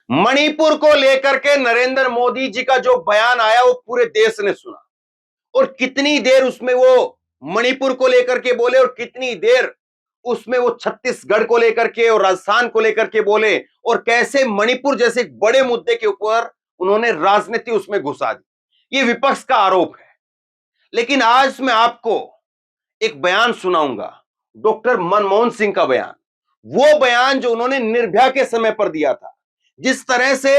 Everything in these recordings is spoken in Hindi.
मणिपुर को लेकर के नरेंद्र मोदी जी का जो बयान आया वो पूरे देश ने सुना। और कितनी देर उसमें वो मणिपुर को लेकर के बोले और कितनी देर उसमें वो छत्तीसगढ़ को लेकर के और राजस्थान को लेकर के बोले। और कैसे मणिपुर जैसे एक बड़े मुद्दे के ऊपर उन्होंने राजनीति उसमें घुसा दी। ये विपक्ष का आरोप है। लेकिन आज मैं आपको एक बयान सुनाऊंगा, डॉक्टर मनमोहन सिंह का बयान। वो बयान जो उन्होंने निर्भया के समय पर दिया था। जिस तरह से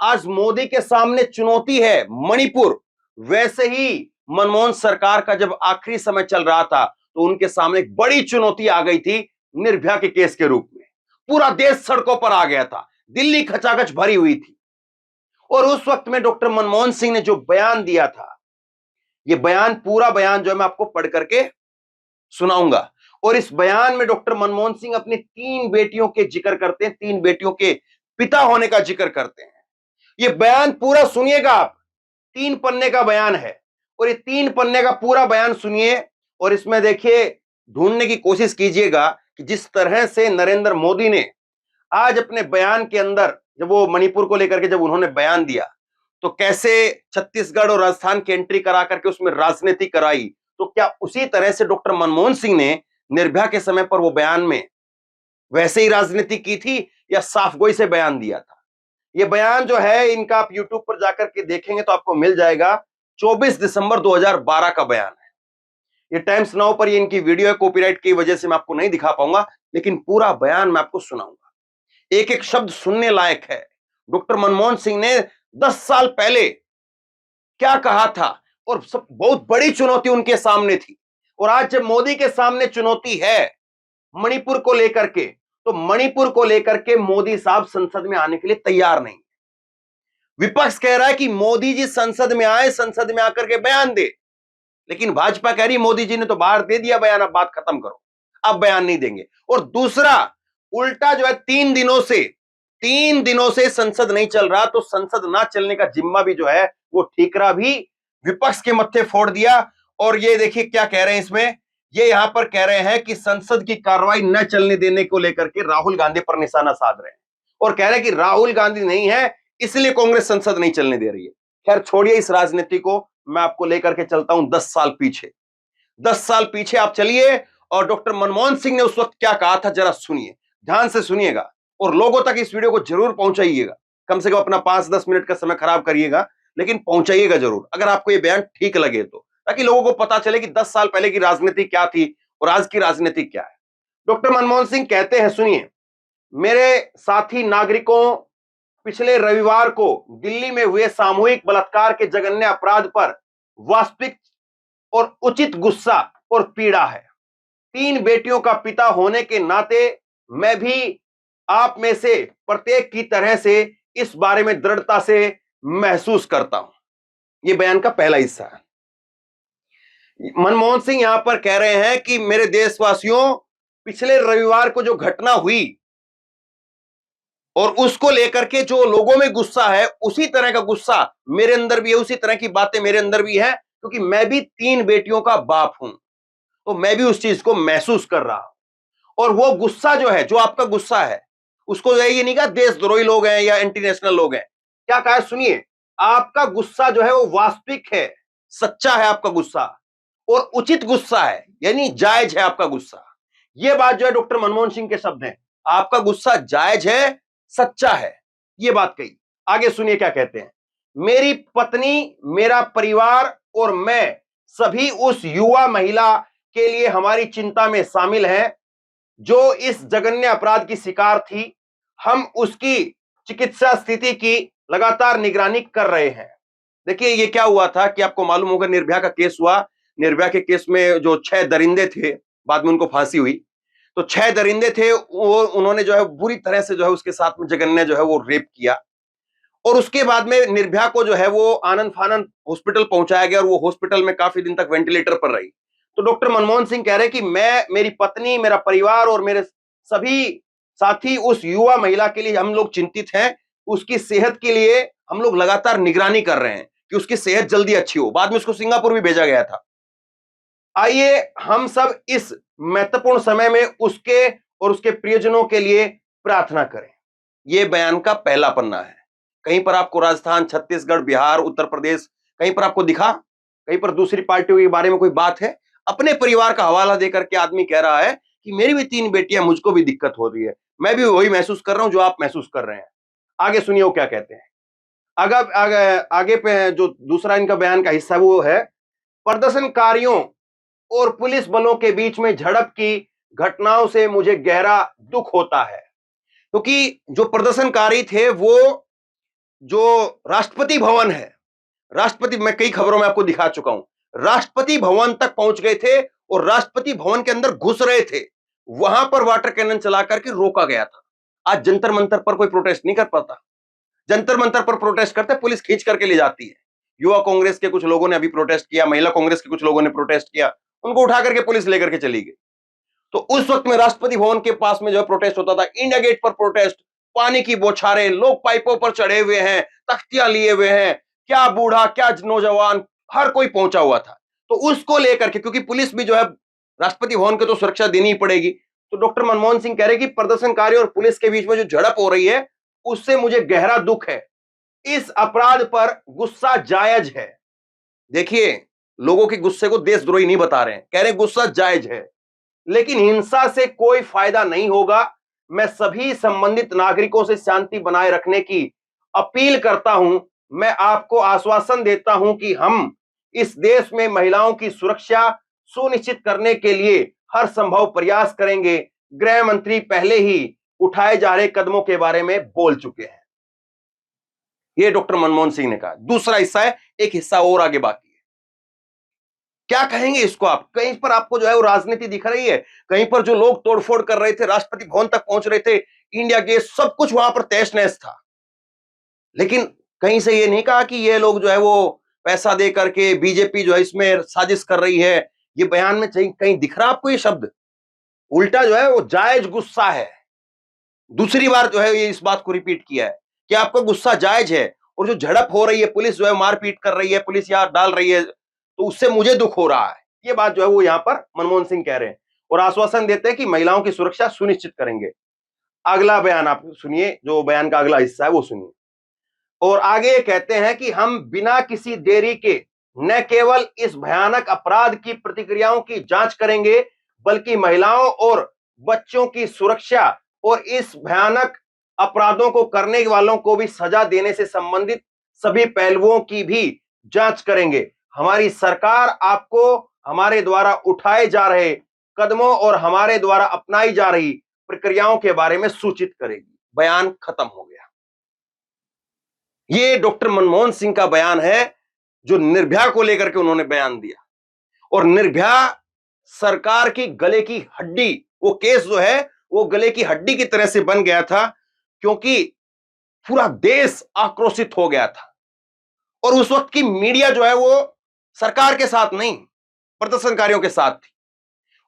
आज मोदी के सामने चुनौती है मणिपुर, वैसे ही मनमोहन सरकार का जब आखिरी समय चल रहा था तो उनके सामने एक बड़ी चुनौती आ गई थी निर्भया के केस के रूप में। पूरा देश सड़कों पर आ गया था, दिल्ली खचाखच भरी हुई थी। और उस वक्त में डॉक्टर मनमोहन सिंह ने जो बयान दिया था, ये बयान, पूरा बयान जो है मैं आपको पढ़ करके सुनाऊंगा। और इस बयान में डॉक्टर मनमोहन सिंह अपनी 3 बेटियों के जिक्र करते हैं, 3 बेटियों के पिता होने का जिक्र करते हैं। ये बयान पूरा सुनिएगा आप, 3 पन्ने का बयान है। और ये 3 पन्ने का पूरा बयान सुनिए और इसमें देखिए, ढूंढने की कोशिश कीजिएगा कि जिस तरह से नरेंद्र मोदी ने आज अपने बयान के अंदर, जब वो मणिपुर को लेकर के जब उन्होंने बयान दिया, तो कैसे छत्तीसगढ़ और राजस्थान की एंट्री करा करके उसमें राजनीति कराई। तो क्या उसी तरह से डॉक्टर मनमोहन सिंह ने निर्भया के समय पर वो बयान में वैसे ही राजनीति की थी या साफ गोई से बयान दिया था? ये बयान जो है इनका आप यूट्यूब पर जाकर के देखेंगे तो आपको मिल जाएगा। 24 दिसंबर 2012 का बयान है। ये टाइम्स नाउ पर ये इनकी वीडियो है, कॉपीराइट की वजह से मैं आपको नहीं दिखा पाऊंगा, लेकिन पूरा बयान मैं आपको सुनाऊंगा। एक एक शब्द सुनने लायक है। डॉक्टर मनमोहन सिंह ने 10 साल पहले क्या कहा था और सब बहुत बड़ी चुनौती उनके सामने थी। और आज जब मोदी के सामने चुनौती है मणिपुर को लेकर के, तो मणिपुर को लेकर के मोदी साहब संसद में आने के लिए तैयार नहीं। विपक्ष कह रहा है कि मोदी जी संसद में आए, संसद में आकर के बयान दे। लेकिन भाजपा कह रही मोदी जी ने तो बाहर दे दिया बयान, अब बात खत्म करो, अब बयान नहीं देंगे। और दूसरा, उल्टा जो है 3 दिनों से संसद नहीं चल रहा, तो संसद ना चलने का जिम्मा भी जो है वो ठीकरा भी विपक्ष के मत्थे फोड़ दिया। और ये देखिए क्या कह रहे हैं इसमें, ये यहां पर कह रहे हैं कि संसद की कार्रवाई न चलने देने को लेकर के राहुल गांधी पर निशाना साध रहे हैं और कह रहे हैं कि राहुल गांधी नहीं है इसलिए कांग्रेस संसद नहीं चलने दे रही है। खैर छोड़िए इस राजनीति को, मैं आपको लेकर के चलता हूं 10 साल पीछे। 10 साल पीछे आप चलिए और डॉक्टर मनमोहन सिंह ने उस वक्त क्या कहा था जरा सुनिए, ध्यान से सुनिएगा और लोगों तक इस वीडियो को जरूर पहुंचाइएगा। कम से कम अपना 5-10 मिनट का समय खराब करिएगा, लेकिन पहुंचाइएगा जरूर अगर आपको ये बयान ठीक लगे तो, ताकि लोगों को पता चले कि 10 साल पहले की राजनीति क्या थी और आज की राजनीति क्या है। डॉक्टर मनमोहन सिंह कहते हैं, सुनिए, मेरे साथी नागरिकों, पिछले रविवार को दिल्ली में हुए सामूहिक बलात्कार के जघन्य अपराध पर वास्तविक और उचित गुस्सा और पीड़ा है। 3 बेटियों का पिता होने के नाते मैं भी आप में से प्रत्येक की तरह से इस बारे में दृढ़ता से महसूस करता हूं। यह बयान का पहला हिस्सा है। मनमोहन सिंह यहां पर कह रहे हैं कि मेरे देशवासियों, पिछले रविवार को जो घटना हुई और उसको लेकर के जो लोगों में गुस्सा है, उसी तरह का गुस्सा मेरे अंदर भी है, उसी तरह की बातें मेरे अंदर भी है, क्योंकि मैं भी 3 बेटियों का बाप हूं, तो मैं भी उस चीज को महसूस कर रहा हूं। और वो गुस्सा जो है, जो आपका गुस्सा है, उसको ये नहीं कहा देशद्रोही लोग हैं या एंटी नेशनल लोग हैं, क्या कहा है सुनिए, आपका गुस्सा जो है वो वास्तविक है, सच्चा है आपका गुस्सा, और उचित गुस्सा है, यानी जायज है आपका गुस्सा। ये बात जो है डॉक्टर मनमोहन सिंह के शब्द हैं, आपका गुस्सा जायज है, सच्चा है, ये बात कही। आगे सुनिए क्या कहते हैं, मेरी पत्नी, मेरा परिवार और मैं सभी उस युवा महिला के लिए हमारी चिंता में शामिल हैं जो इस जघन्य अपराध की शिकार थी। हम उसकी चिकित्सा स्थिति की लगातार निगरानी कर रहे हैं। देखिए ये क्या हुआ था कि आपको मालूम होगा, निर्भया का केस हुआ। निर्भया के केस में जो 6 दरिंदे थे, बाद में उनको फांसी हुई, तो 6 दरिंदे थे, वो उन्होंने जो है बुरी तरह से जो है उसके साथ में जघन्य जो है वो रेप किया। और उसके बाद में निर्भया को जो है वो आनंद फानंद हॉस्पिटल पहुंचाया गया और वो हॉस्पिटल में काफी दिन तक वेंटिलेटर पर रही। तो डॉक्टर मनमोहन सिंह कह रहे हैं कि मैं, मेरी पत्नी, मेरा परिवार और मेरे सभी साथी उस युवा महिला के लिए हम लोग चिंतित हैं। उसकी सेहत के लिए हम लोग लगातार निगरानी कर रहे हैं कि उसकी सेहत जल्दी अच्छी हो। बाद में उसको सिंगापुर भी भेजा गया था। आइए हम सब इस महत्वपूर्ण समय में उसके और उसके प्रियजनों के लिए प्रार्थना करें। ये बयान का पहला पन्ना है। कहीं पर आपको राजस्थान, छत्तीसगढ़, बिहार, उत्तर प्रदेश कहीं पर आपको दिखा? कहीं पर दूसरी पार्टियों के बारे में कोई बात है? अपने परिवार का हवाला देकर के आदमी कह रहा है कि मेरी भी 3 बेटियां, मुझको भी दिक्कत हो रही है, मैं भी वही महसूस कर रहा हूं जो आप महसूस कर रहे हैं। आगे सुनिए वो क्या कहते हैं। आगे पे जो दूसरा इनका बयान का हिस्सा वो है, प्रदर्शनकारियों और पुलिस बलों के बीच में झड़प की घटनाओं से मुझे गहरा दुख होता है, क्योंकि जो प्रदर्शनकारी थे वो जो राष्ट्रपति भवन है, राष्ट्रपति, मैं कई खबरों में आपको दिखा चुका हूं, राष्ट्रपति भवन तक पहुंच गए थे और राष्ट्रपति भवन के अंदर घुस रहे थे, वहां पर वाटर कैनन चला करके रोका गया था। आज जंतर मंतर पर कोई प्रोटेस्ट नहीं कर पाता। जंतर मंतर पर प्रोटेस्ट करते पुलिस खींच करके ले जाती है। युवा कांग्रेस के कुछ लोगों ने अभी प्रोटेस्ट किया, महिला कांग्रेस के कुछ लोगों ने प्रोटेस्ट किया, उनको उठा करके पुलिस लेकर के चली गई। तो उस वक्त में राष्ट्रपति भवन के पास में जो प्रोटेस्ट होता था, इंडिया गेट पर प्रोटेस्ट, पानी की बौछारें, लोग पाइपों पर चढ़े हुए हैं, तख्तियां लिए हुए हैं, क्या बूढ़ा क्या नौजवान, हर कोई पहुंचा हुआ था। तो उसको लेकर के, क्योंकि पुलिस भी जो है राष्ट्रपति भवन को तो सुरक्षा देनी ही पड़ेगी, तो डॉक्टर मनमोहन सिंह कह रहे कि प्रदर्शनकारी और पुलिस के बीच में जो झड़प हो रही है उससे मुझे गहरा दुख है, इस अपराध पर गुस्सा जायज है। देखिए, लोगों के गुस्से को देशद्रोही नहीं बता रहे हैं, कह रहे गुस्सा जायज है, लेकिन हिंसा से कोई फायदा नहीं होगा। मैं सभी संबंधित नागरिकों से शांति बनाए रखने की अपील करता हूं। मैं आपको आश्वासन देता हूं कि हम इस देश में महिलाओं की सुरक्षा सुनिश्चित करने के लिए हर संभव प्रयास करेंगे। गृह मंत्री पहले ही उठाए जा रहे कदमों के बारे में बोल चुके हैं। यह डॉक्टर मनमोहन सिंह ने कहा। दूसरा हिस्सा है, एक हिस्सा और आगे बाकी है। क्या कहेंगे इसको आप? कहीं पर आपको जो है वो राजनीति दिख रही है, कहीं पर जो लोग तोड़फोड़ कर रहे थे, राष्ट्रपति भवन तक पहुंच रहे थे, इंडिया गेट, सब कुछ वहां पर तहस नहस था, लेकिन कहीं से ये नहीं कहा कि ये लोग जो है वो पैसा दे करके बीजेपी जो है इसमें साजिश कर रही है। ये बयान में कहीं दिख रहा आपको ये शब्द? उल्टा जो है वो जायज गुस्सा है। दूसरी बार जो है ये इस बात को रिपीट किया है कि आपका गुस्सा जायज है, और जो झड़प हो रही है, पुलिस जो है मारपीट कर रही है, पुलिस यहाँ डाल रही है, तो उससे मुझे दुख हो रहा है। ये बात जो है वो यहाँ पर मनमोहन सिंह कह रहे हैं और आश्वासन देते हैं कि महिलाओं की सुरक्षा सुनिश्चित करेंगे। अगला बयान आप सुनिए, जो बयान का अगला हिस्सा है वो सुनिए। और आगे कहते हैं कि हम बिना किसी देरी के न केवल इस भयानक अपराध की प्रतिक्रियाओं की जांच करेंगे, बल्कि महिलाओं और बच्चों की सुरक्षा और इस भयानक अपराधों को करने वालों को भी सजा देने से संबंधित सभी पहलुओं की भी जांच करेंगे। हमारी सरकार आपको हमारे द्वारा उठाए जा रहे कदमों और हमारे द्वारा अपनाई जा रही प्रक्रियाओं के बारे में सूचित करेगी। बयान खत्म हो गया। ये डॉक्टर मनमोहन सिंह का बयान है जो निर्भया को लेकर के उन्होंने बयान दिया। और निर्भया सरकार की गले की हड्डी, वो केस जो है वो गले की हड्डी की तरह से बन गया था, क्योंकि पूरा देश आक्रोशित हो गया था। और उस वक्त की मीडिया जो है वो सरकार के साथ नहीं, प्रदर्शनकारियों के साथ थी।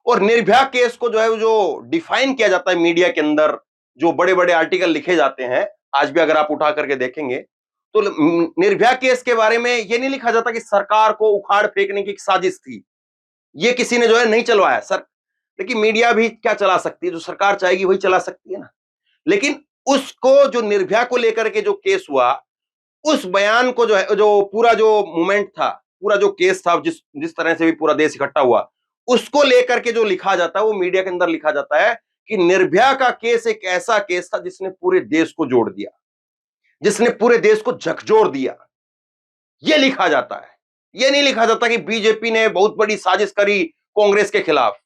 और निर्भया केस को जो है जो डिफाइन किया जाता है मीडिया के अंदर, जो बड़े बड़े आर्टिकल लिखे जाते हैं, आज भी अगर आप उठा करके देखेंगे तो निर्भया केस के बारे में यह नहीं लिखा जाता कि सरकार को उखाड़ फेंकने की एक साजिश थी, ये किसी ने जो है नहीं चलवाया सर। लेकिन मीडिया भी क्या चला सकती है, जो सरकार चाहेगी वही चला सकती है ना। लेकिन उसको जो निर्भया को लेकर के जो केस हुआ, उस बयान को जो है, जो पूरा जो मूवमेंट था, पूरा जो केस था, जिस तरह से भी पूरा देश इकट्ठा हुआ, उसको लेकर के जो लिखा जाता है वो मीडिया के अंदर लिखा जाता है कि निर्भया का केस एक ऐसा केस था जिसने पूरे देश को जोड़ दिया, जिसने पूरे देश को झकझोर दिया, यह लिखा जाता है। यह नहीं लिखा जाता कि बीजेपी ने बहुत बड़ी साजिश करी कांग्रेस के खिलाफ,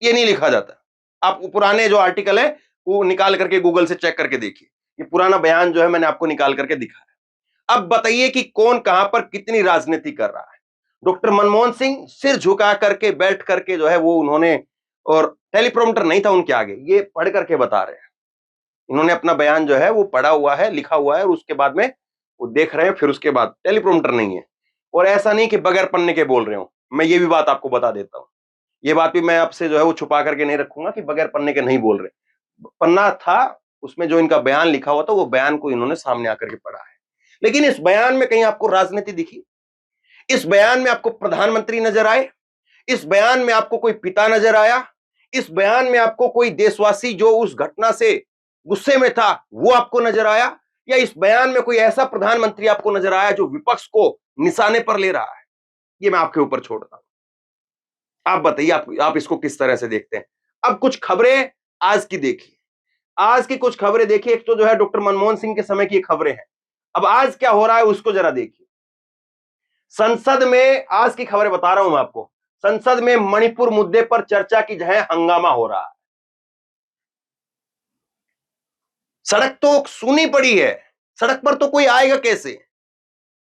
यह नहीं लिखा जाता। आप पुराने जो आर्टिकल है वो निकाल करके गूगल से चेक करके देखिए, ये पुराना बयान जो है मैंने आपको निकाल करके दिखाया। अब बताइए कि कौन कहां पर कितनी राजनीति कर रहा है। डॉक्टर मनमोहन सिंह सिर झुका करके बैठ करके जो है वो उन्होंने, और टेलीप्रॉम्प्टर नहीं था उनके आगे, ये पढ़ करके बता रहे हैं। इन्होंने अपना बयान जो है वो पढ़ा हुआ है, लिखा हुआ है, और उसके बाद में वो देख रहे हैं, फिर उसके बाद टेलीप्रॉम्प्टर नहीं है। और ऐसा नहीं कि बगैर पढ़ने के बोल रहे हो, मैं ये भी बात आपको बता देता हूं, ये बात भी मैं आपसे जो है वो छुपा करके नहीं रखूंगा कि बगैर पढ़ने के नहीं बोल रहे। पन्ना था, उसमें जो इनका बयान लिखा हुआ था वो बयान को इन्होंने सामने आकर के पढ़ा है। लेकिन इस बयान में कहीं आपको राजनीति दिखी? इस बयान में आपको प्रधानमंत्री नजर आए? इस बयान में आपको कोई पिता नजर आया? इस बयान में आपको कोई देशवासी जो उस घटना से गुस्से में था, वो आपको नजर आया, या इस बयान में कोई ऐसा प्रधानमंत्री आपको नजर आया जो विपक्ष को निशाने पर ले रहा है? ये मैं आपके ऊपर छोड़ता हूं। आप बताइए, आप इसको किस तरह से देखते हैं? अब कुछ खबरें आज की देखिए, आज की कुछ खबरें देखिए। एक तो जो है डॉक्टर मनमोहन सिंह के समय की खबरें हैं। अब आज क्या हो रहा है उसको जरा देखिए। संसद में आज की खबरें बता रहा हूं मैं आपको। संसद में मणिपुर मुद्दे पर चर्चा की जगह हंगामा हो रहा है। सड़क तो सूनी पड़ी है, सड़क पर तो कोई आएगा कैसे?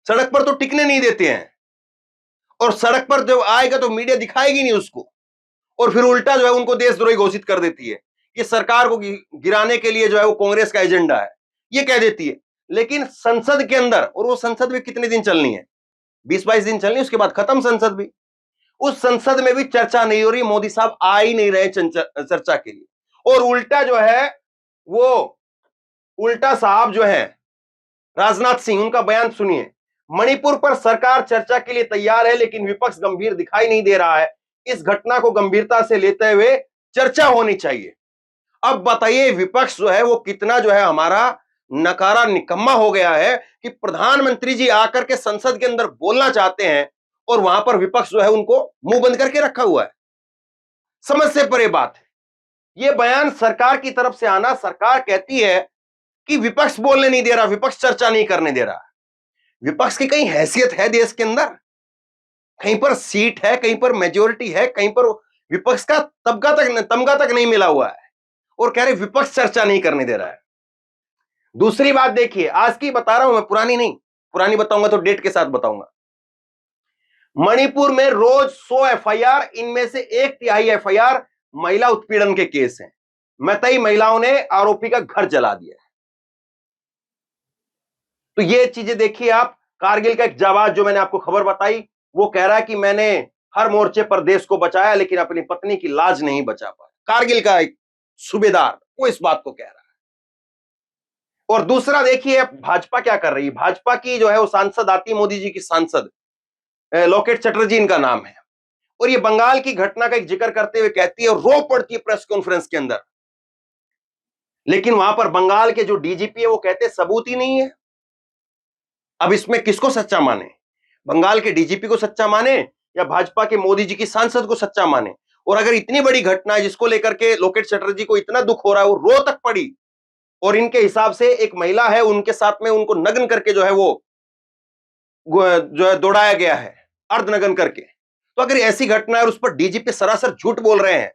सड़क पर तो टिकने नहीं देते हैं, और सड़क पर जब आएगा तो मीडिया दिखाएगी नहीं उसको, और फिर उल्टा जो है उनको देशद्रोही घोषित कर देती है। ये सरकार को गिराने के लिए जो है वो कांग्रेस का एजेंडा है, ये कह देती है। लेकिन संसद के अंदर, और वो संसद भी कितने दिन चलनी है? 20-22 दिन चलनी, उसके बाद खत्म संसद भी। उस संसद में भी चर्चा नहीं हो रही, मोदी साहब आ ही नहीं रहे चर्चा के लिए, और उल्टा जो है वो उल्टा साहब जो है राजनाथ सिंह, उनका बयान सुनिए। मणिपुर पर सरकार चर्चा के लिए तैयार है, लेकिन विपक्ष गंभीर दिखाई नहीं दे रहा है। इस घटना को गंभीरता से लेते हुए चर्चा होनी चाहिए। अब बताइए विपक्ष जो है वो कितना जो है हमारा नकारा निकम्मा हो गया है कि प्रधानमंत्री जी आकर के संसद के अंदर बोलना चाहते हैं, और वहां पर विपक्ष जो है उनको मुंह बंद करके रखा हुआ है। समझ से परे बात है। यह बयान सरकार की तरफ से आना, सरकार कहती है कि विपक्ष बोलने नहीं दे रहा, विपक्ष चर्चा नहीं करने दे रहा। विपक्ष की कहीं हैसियत है देश के अंदर? कहीं पर सीट है, कहीं पर मेजोरिटी है, कहीं पर विपक्ष का तमगा तक नहीं मिला हुआ है, और कह रहे विपक्ष चर्चा नहीं करने दे रहा है। दूसरी बात देखिए, आज की बता रहा हूं मैं, पुरानी नहीं। पुरानी बताऊंगा तो डेट के साथ बताऊंगा। मणिपुर में रोज 100 एफआईआर, इनमें से 1/3 एफआईआर महिला उत्पीड़न के केस हैं। मतई महिलाओं ने आरोपी का घर जला दिया। तो ये चीजें देखिए आप। कारगिल का एक जाबाज, जो मैंने आपको खबर बताई, वो कह रहा है कि मैंने हर मोर्चे पर देश को बचाया, लेकिन अपनी पत्नी की लाज नहीं बचा पाया। कारगिल का एक सूबेदार वो इस बात को कह रहा है। और दूसरा देखिए भाजपा क्या कर रही है। भाजपा की जो है वो सांसद आती, मोदी जी की सांसद, लोकेट चटर्जी इनका नाम है, और ये बंगाल की घटना का एक जिक्र करते हुए कहती है और रो पड़ती है प्रेस कॉन्फ्रेंस के अंदर। लेकिन वहां पर बंगाल के जो डीजीपी है वो कहते हैं सबूत ही नहीं है। अब इसमें किसको सच्चा माने? बंगाल के डीजीपी को सच्चा माने, या भाजपा के मोदी जी की सांसद को सच्चा माने? और अगर इतनी बड़ी घटना है जिसको लेकर के लोकेट चटर्जी को इतना दुख हो रहा है, वो रो तक पड़ी, और इनके हिसाब से एक महिला है, उनके साथ में उनको नग्न करके जो है वो जो है दौड़ाया गया है, अर्धनग्न करके। तो अगर ऐसी घटना है और उस पर डीजीपी सरासर झूठ बोल रहे हैं,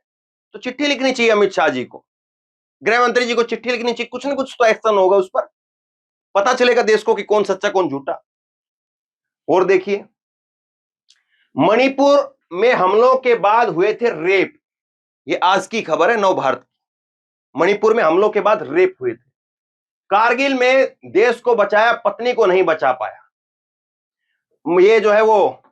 तो चिट्ठी लिखनी चाहिए अमित शाह जी को, गृह मंत्री जी को चिट्ठी लिखनी चाहिए। कुछ ना कुछ तो एक्शन होगा उस पर, पता चलेगा देश को कि कौन सच्चा कौन झूठा। और देखिए, मणिपुर में हमलों के बाद हुए थे रेप। ये आज की खबर है, नव भारत। मणिपुर में हमलों के बाद रेप हुए थे। कारगिल में देश को बचाया, पत्नी को नहीं बचा पाया। ये जो है वो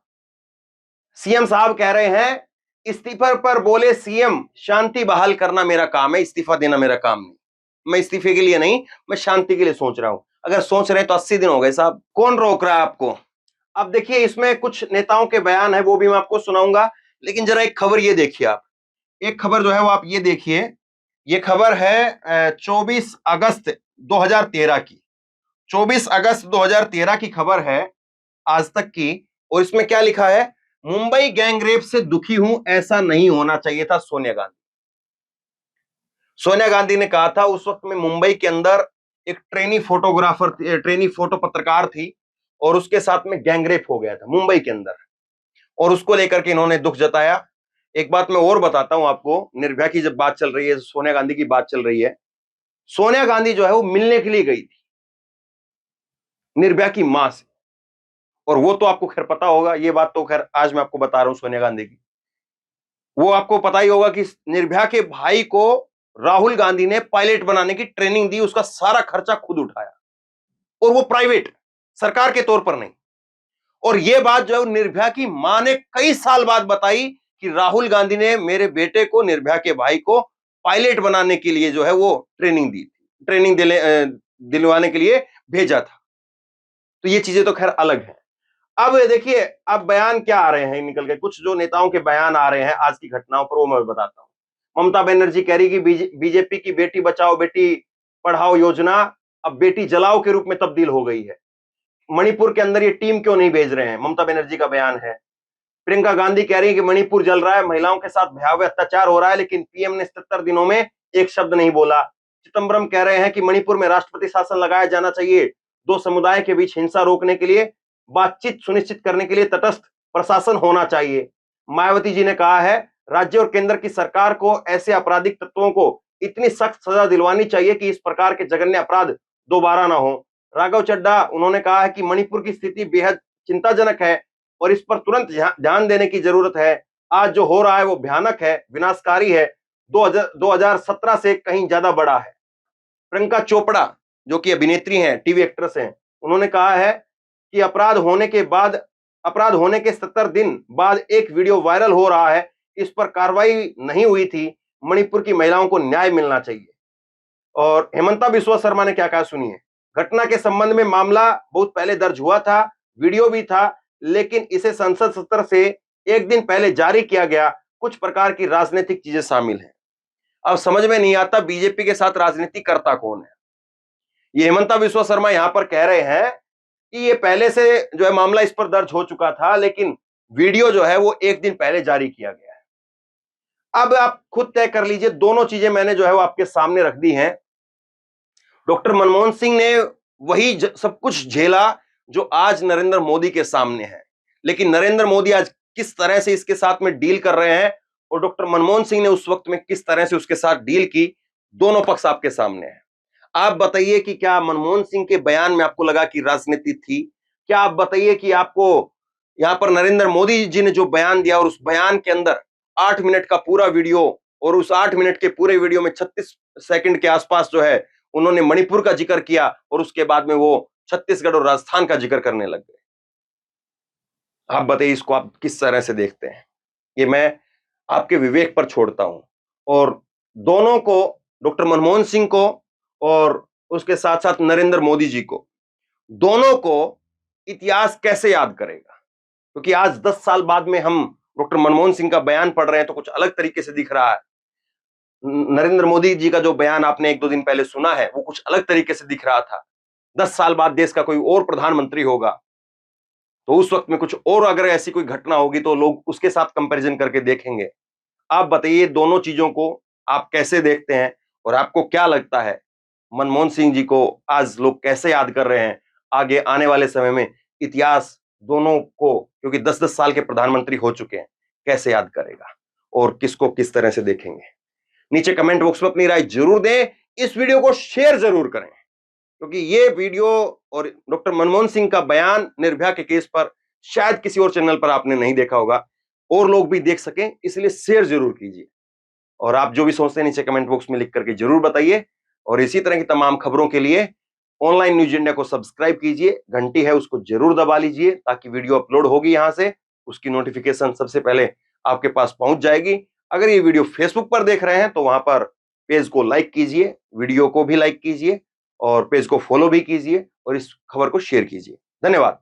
सीएम साहब कह रहे हैं, इस्तीफे पर बोले सीएम, शांति बहाल करना मेरा काम है, इस्तीफा देना मेरा काम नहीं। मैं इस्तीफे के लिए नहीं, मैं शांति के लिए सोच रहा हूं। अगर सोच रहे हैं तो 80 दिन हो गए साहब, कौन रोक रहा है आपको? अब देखिए इसमें कुछ नेताओं के बयान है, वो भी मैं आपको सुनाऊंगा, लेकिन जरा एक खबर ये देखिए आप। एक खबर जो है वो आप ये देखिए। ये खबर है 24 अगस्त 2013 की। 24 अगस्त 2013 की खबर है आज तक की, और इसमें क्या लिखा है? मुंबई गैंगरेप से दुखी हूं, ऐसा नहीं होना चाहिए था, सोनिया गांधी। सोनिया गांधी ने कहा था उस वक्त में मुंबई के अंदर एक ट्रेनी फोटो पत्रकार थी, और उसके साथ में गैंगरेप हो गया था मुंबई के अंदर, और उसको लेकर के इन्होंने दुख जताया। एक बात मैं और बताता हूं आपको, निर्भया की जब बात चल रही है, सोनिया गांधी की बात चल रही है, सोनिया गांधी जो है वो मिलने के लिए गई थी निर्भया की मां से, और वो तो आपको खैर पता होगा, ये बात तो खैर आज मैं आपको बता रहा हूं सोनिया गांधी की। वो आपको पता ही होगा कि निर्भया के भाई को राहुल गांधी ने पायलट बनाने की ट्रेनिंग दी, उसका सारा खर्चा खुद उठाया, और वो प्राइवेट, सरकार के तौर पर नहीं। और ये बात जो है निर्भया की मां ने कई साल बाद बताई कि राहुल गांधी ने मेरे बेटे को, निर्भया के भाई को, पायलट बनाने के लिए जो है वो ट्रेनिंग दी थी, ट्रेनिंग दिलवाने के लिए भेजा था। तो ये चीजें तो खैर अलग है। अब देखिए, अब बयान क्या आ रहे हैं निकल के, कुछ जो नेताओं के बयान आ रहे हैं आज की घटनाओं पर, वो मैं बताता हूं। ममता बनर्जी कह रही कि बीजेपी की बेटी बचाओ बेटी पढ़ाओ योजना अब बेटी जलाओ के रूप में तब्दील हो गई है। मणिपुर के अंदर ये टीम क्यों नहीं भेज रहे हैं? ममता बनर्जी का बयान है। प्रियंका गांधी कह रही है कि मणिपुर जल रहा है, महिलाओं के साथ भयावह अत्याचार हो रहा है, लेकिन पीएम ने 77 दिनों में एक शब्द नहीं बोला। चिदम्बरम कह रहे हैं कि मणिपुर में राष्ट्रपति शासन लगाया जाना चाहिए, दो समुदाय के बीच हिंसा रोकने के लिए, बातचीत सुनिश्चित करने के लिए तटस्थ प्रशासन होना चाहिए। मायावती जी ने कहा है राज्य और केंद्र की सरकार को ऐसे आपराधिक तत्वों को इतनी सख्त सजा दिलवानी चाहिए कि इस प्रकार के जघन्य अपराध दोबारा ना हो। राघव चड्ढा उन्होंने कहा है कि मणिपुर की स्थिति बेहद चिंताजनक है और इस पर तुरंत ध्यान देने की जरूरत है। आज जो हो रहा है वो भयानक है, विनाशकारी है, 2017 से कहीं ज्यादा बड़ा है। प्रियंका चोपड़ा जो कि अभिनेत्री हैं, टीवी एक्ट्रेस हैं, उन्होंने कहा है कि अपराध होने के 70 दिन बाद एक वीडियो वायरल हो रहा है, इस पर कार्रवाई नहीं हुई थी, मणिपुर की महिलाओं को न्याय मिलना चाहिए। और हेमंता बिस्वा शर्मा ने क्या कहा सुनिए। घटना के संबंध में मामला बहुत पहले दर्ज हुआ था, वीडियो भी था, लेकिन इसे संसद सत्र से एक दिन पहले जारी किया गया। कुछ प्रकार की राजनीतिक चीजें शामिल हैं। अब समझ में नहीं आता बीजेपी के साथ राजनीति करता कौन है। ये हेमंता बिस्वा शर्मा यहां पर कह रहे हैं कि ये पहले से जो है मामला इस पर दर्ज हो चुका था, लेकिन वीडियो जो है वो एक दिन पहले जारी किया गया है। अब आप खुद तय कर लीजिए, दोनों चीजें मैंने जो है वो आपके सामने रख दी हैं। डॉक्टर मनमोहन सिंह ने वही सब कुछ झेला जो आज नरेंद्र मोदी के सामने है, लेकिन नरेंद्र मोदी आज किस तरह से इसके साथ में डील कर रहे हैं और डॉक्टर मनमोहन सिंह ने उस वक्त में किस तरह से उसके साथ डील की, दोनों पक्ष आपके सामने है। आप बताइए कि क्या मनमोहन सिंह के बयान में आपको लगा कि राजनीति थी? क्या आप बताइए कि आपको यहां पर नरेंद्र मोदी जी ने जो बयान दिया और उस बयान के अंदर 8 मिनट का पूरा वीडियो और उस 8 मिनट के पूरे वीडियो में 36 सेकंड के आसपास जो है उन्होंने मणिपुर का जिक्र किया और उसके बाद में वो छत्तीसगढ़ और राजस्थान का जिक्र करने लग गए। आप बताइए इसको आप किस तरह से देखते हैं? ये मैं आपके विवेक पर छोड़ता हूं। और दोनों को, डॉक्टर मनमोहन सिंह को और उसके साथ साथ नरेंद्र मोदी जी को, दोनों को इतिहास कैसे याद करेगा? क्योंकि आज 10 साल बाद में हम डॉक्टर मनमोहन सिंह का बयान पढ़ रहे हैं तो कुछ अलग तरीके से दिख रहा है। नरेंद्र मोदी जी का जो बयान आपने 1-2 दिन पहले सुना है वो कुछ अलग तरीके से दिख रहा था। 10 साल बाद देश का कोई और प्रधानमंत्री होगा तो उस वक्त में कुछ और अगर ऐसी कोई घटना होगी तो लोग उसके साथ कंपैरिजन करके देखेंगे। आप बताइए दोनों चीजों को आप कैसे देखते हैं और आपको क्या लगता है मनमोहन सिंह जी को आज लोग कैसे याद कर रहे हैं? आगे आने वाले समय में इतिहास दोनों को, क्योंकि 10-10 साल के प्रधानमंत्री हो चुके हैं, कैसे याद करेगा और किसको किस तरह से देखेंगे? नीचे कमेंट बॉक्स में अपनी राय जरूर दें। इस वीडियो को शेयर जरूर करें क्योंकि ये वीडियो और डॉक्टर मनमोहन सिंह का बयान निर्भया के केस पर शायद किसी और चैनल पर आपने नहीं देखा होगा, और लोग भी देख सकें, इसलिए शेयर जरूर कीजिए। और आप जो भी सोचते हैं नीचे कमेंट बॉक्स में लिख करके जरूर बताइए। और इसी तरह की तमाम खबरों के लिए ऑनलाइन न्यूज इंडिया को सब्सक्राइब कीजिए, घंटी है उसको जरूर दबा लीजिए ताकि वीडियो अपलोड होगी यहां से उसकी नोटिफिकेशन सबसे पहले आपके पास पहुंच जाएगी। अगर ये वीडियो फेसबुक पर देख रहे हैं तो वहां पर पेज को लाइक कीजिए, वीडियो को भी लाइक कीजिए और पेज को फॉलो भी कीजिए और इस खबर को शेयर कीजिए। धन्यवाद।